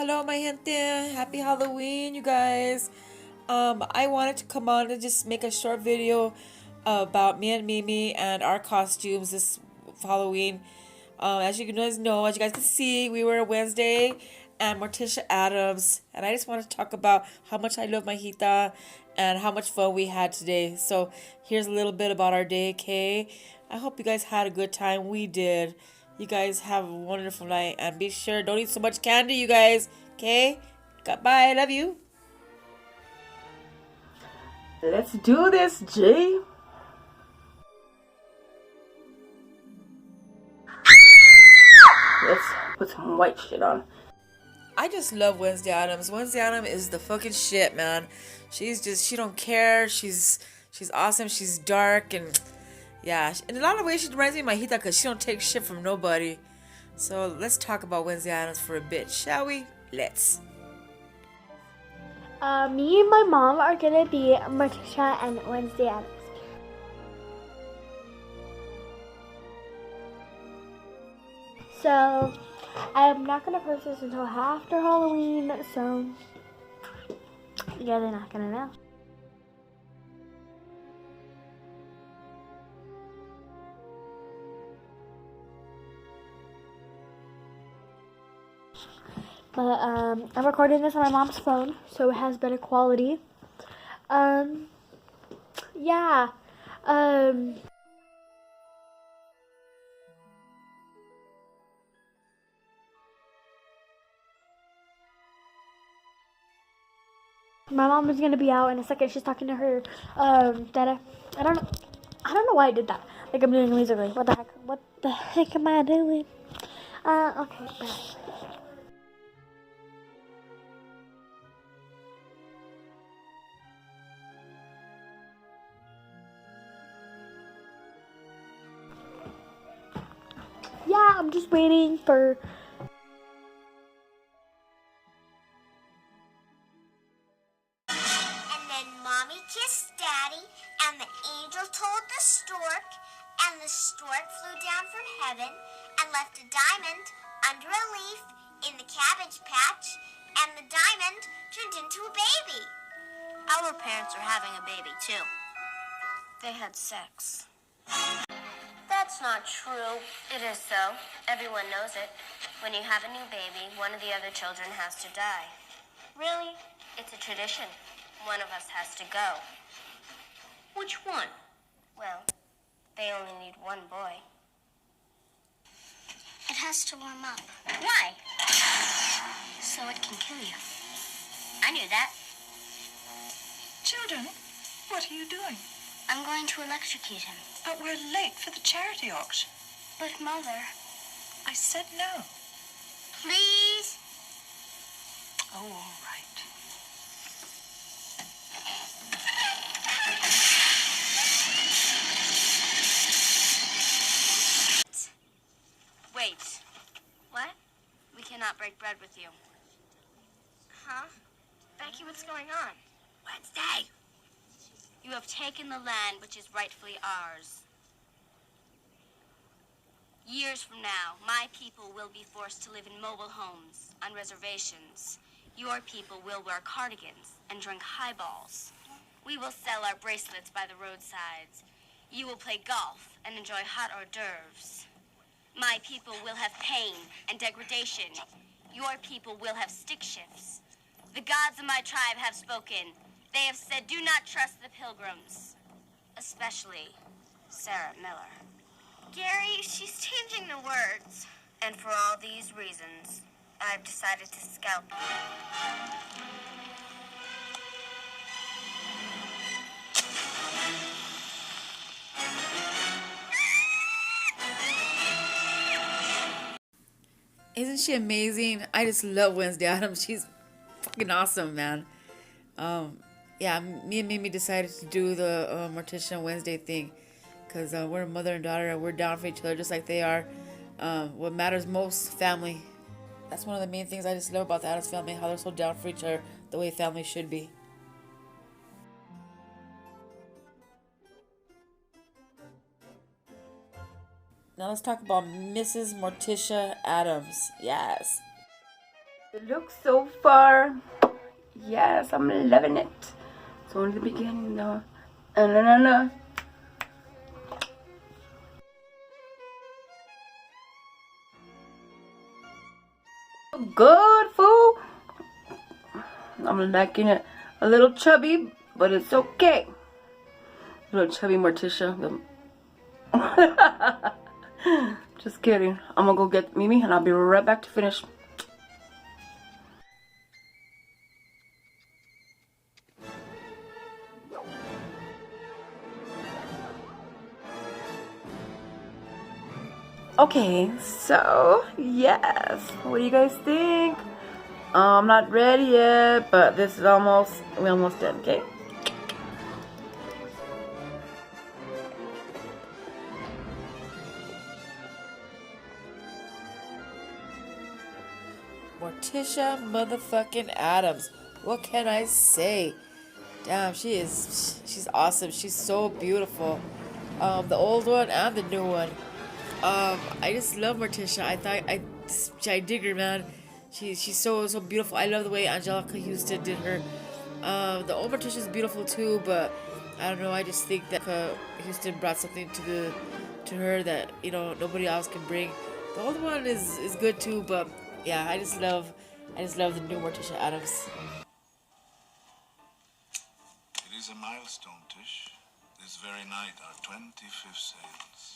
hello, my gente. Happy Halloween, you guys. I wanted to come on and just make a short video about me and Mimi and our costumes this Halloween. As you guys know, as you guys can see, we were Wednesday and Morticia Addams, and I just want to talk about how much I love my Hita and how much fun we had today. So here's a little bit about our day, okay? I hope you guys had a good time. We did. You guys have a wonderful night, and be sure don't eat so much candy, you guys. Okay? Goodbye. I love you. Let's do this, G. Let's put some white shit on. I just love Wednesday Addams. Wednesday Addams is the fucking shit, man. She don't care. She's awesome. She's dark and yeah. In a lot of ways, she reminds me of my Hita because she don't take shit from nobody. So let's talk about Wednesday Addams for a bit, shall we? Let's. Me and my mom are gonna be Morticia and Wednesday Addams. So I'm not gonna post this until after Halloween, so yeah, they're not gonna know. But I'm recording this on my mom's phone, so it has better quality. Yeah. My mom is gonna be out in a second. She's talking to her dada. I don't know why I did that. Like I'm doing musically. What the heck? What the heck am I doing? Okay, bye. Yeah, I'm just waiting for. And then Mommy kissed Daddy, and the angel told the stork, and the stork flew down from heaven and left a diamond under a leaf in the cabbage patch, and the diamond turned into a baby. Our parents are having a baby, too. They had sex. That's not true. It is so. Everyone knows it. When you have a new baby, one of the other children has to die. Really? It's a tradition. One of us has to go. Which one? Well, they only need one boy. It has to warm up. Why? So it can kill you. I knew that. Children, what are you doing? I'm going to electrocute him. But we're late for the charity auction. But, Mother, I said no. please. Oh, all right. Wait. What? We cannot break bread with you. Huh? Becky, what's going on? Wednesday! You have taken the land which is rightfully ours. Years from now, my people will be forced to live in mobile homes, on reservations. Your people will wear cardigans and drink highballs. We will sell our bracelets by the roadsides. You will play golf and enjoy hot hors d'oeuvres. My people will have pain and degradation. Your people will have stick shifts. The gods of my tribe have spoken. They have said, do not trust the pilgrims, especially Sarah Miller. Gary, she's changing the words. And for all these reasons, I've decided to scalp you. Isn't she amazing? I just love Wednesday Addams. She's fucking awesome, man. Yeah, me and Mimi decided to do the Morticia Wednesday thing because we're a mother and daughter and we're down for each other just like they are. What matters most, family. That's one of the main things I just love about the Addams family, how they're so down for each other the way family should be. Now let's talk about Mrs. Morticia Addams. Yes. It looks so far. Yes, I'm loving it. It's only the beginning though. Good fool. I'm liking it. A little chubby, but it's okay. A little chubby Morticia. Just kidding. I'm gonna go get Mimi and I'll be right back to finish. Okay, so yes, what do you guys think? I'm not ready yet, but this is we're almost done, okay? Morticia motherfucking Addams. What can I say? Damn, she's awesome. She's so beautiful. The old one and the new one. I just love Morticia. I dig her, man. She's so beautiful. I love the way Angelica Houston did her. The old Morticia is beautiful too, but I don't know. I just think that Houston brought something to her that nobody else can bring. The old one is good too, but yeah, I just love the new Morticia Addams. It is a milestone, Tish. This very night, our 25th seance.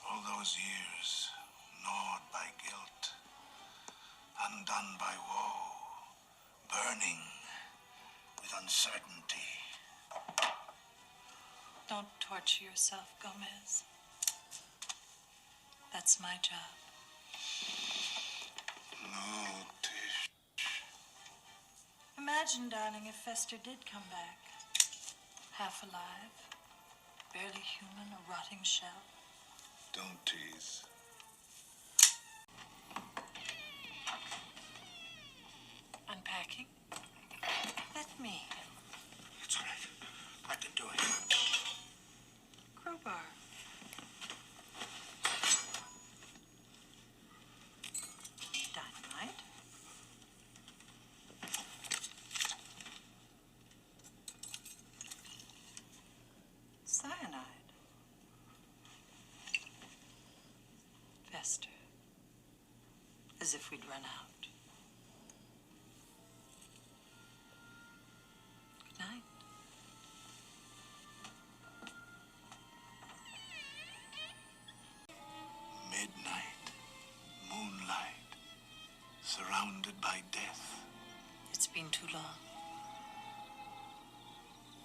All those years, gnawed by guilt, undone by woe, burning with uncertainty. Don't torture yourself, Gomez. That's my job. No, Tish. Imagine, darling, if Fester did come back. Half alive, barely human, a rotting shell. Don't tease. Unpacking? Let me. It's all right. I can do it. Crowbar. Dynamite. Cyanide. Fester. As if we'd run out. Good night. Midnight, moonlight, surrounded by death. It's been too long.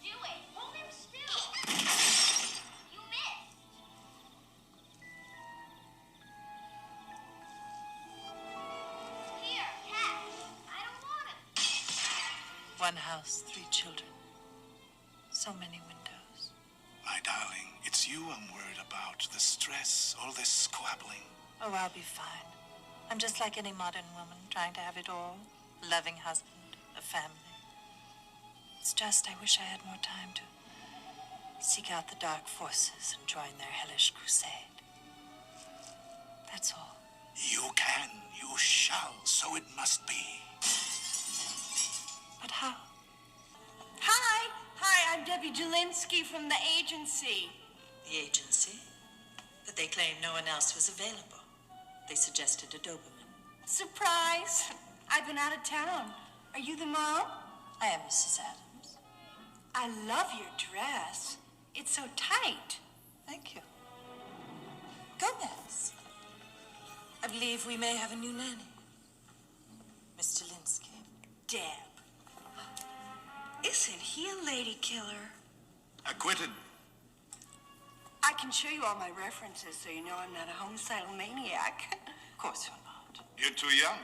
Do it! Hold him still! You missed! Here, catch! I don't want it! One house, 3 children. So many windows. My darling, it's you I'm worried about. The stress, all this squabbling. Oh, I'll be fine. I'm just like any modern woman, trying to have it all. A loving husband, a family. It's just I wish I had more time to seek out the dark forces and join their hellish crusade. That's all. You can, you shall, so it must be. But how? Hi! Hi, I'm Debbie Jelinski from the agency. The agency? But they claimed no one else was available. They suggested a Doberman. Surprise! I've been out of town. Are you the mom? I am Mrs. Addams. I love your dress. It's so tight. Thank you. Gomez. I believe we may have a new nanny. Miss Jelinski. Deb. Isn't he a lady killer? Acquitted. I can show you all my references so you know I'm not a homicidal maniac. Of course you're not. You're too young.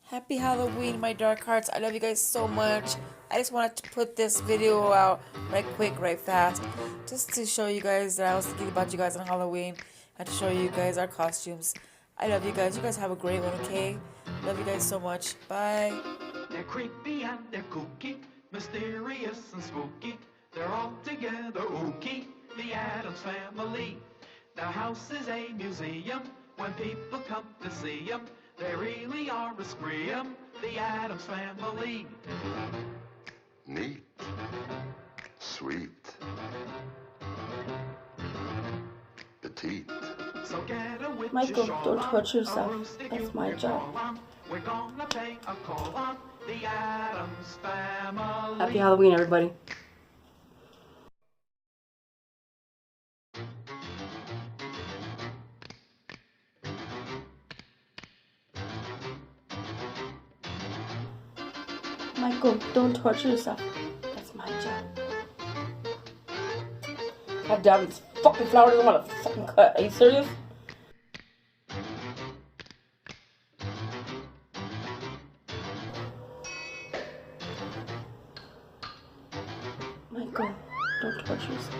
Happy Halloween, my dark hearts. I love you guys so much. I just wanted to put this video out right quick, right fast, just to show you guys that I was thinking about you guys on Halloween and to show you guys our costumes. I love you guys. You guys have a great one, okay? Love you guys so much. Bye. They're creepy and they're kooky, mysterious and spooky. They're all together ooky, the Addams Family. Their house is a museum when people come to see them. They really are a scream, the Addams family. Neat. Sweet. Petite. So get a witch's Michael, shawl don't on, torture a yourself. broomstick That's you my can job. call on. We're gonna pay a call on the Addams family. Happy Halloween, everybody. Michael, don't torture yourself. That's my job. God damn, this fucking flower doesn't want to fucking cut. Are you serious? Michael, don't torture yourself.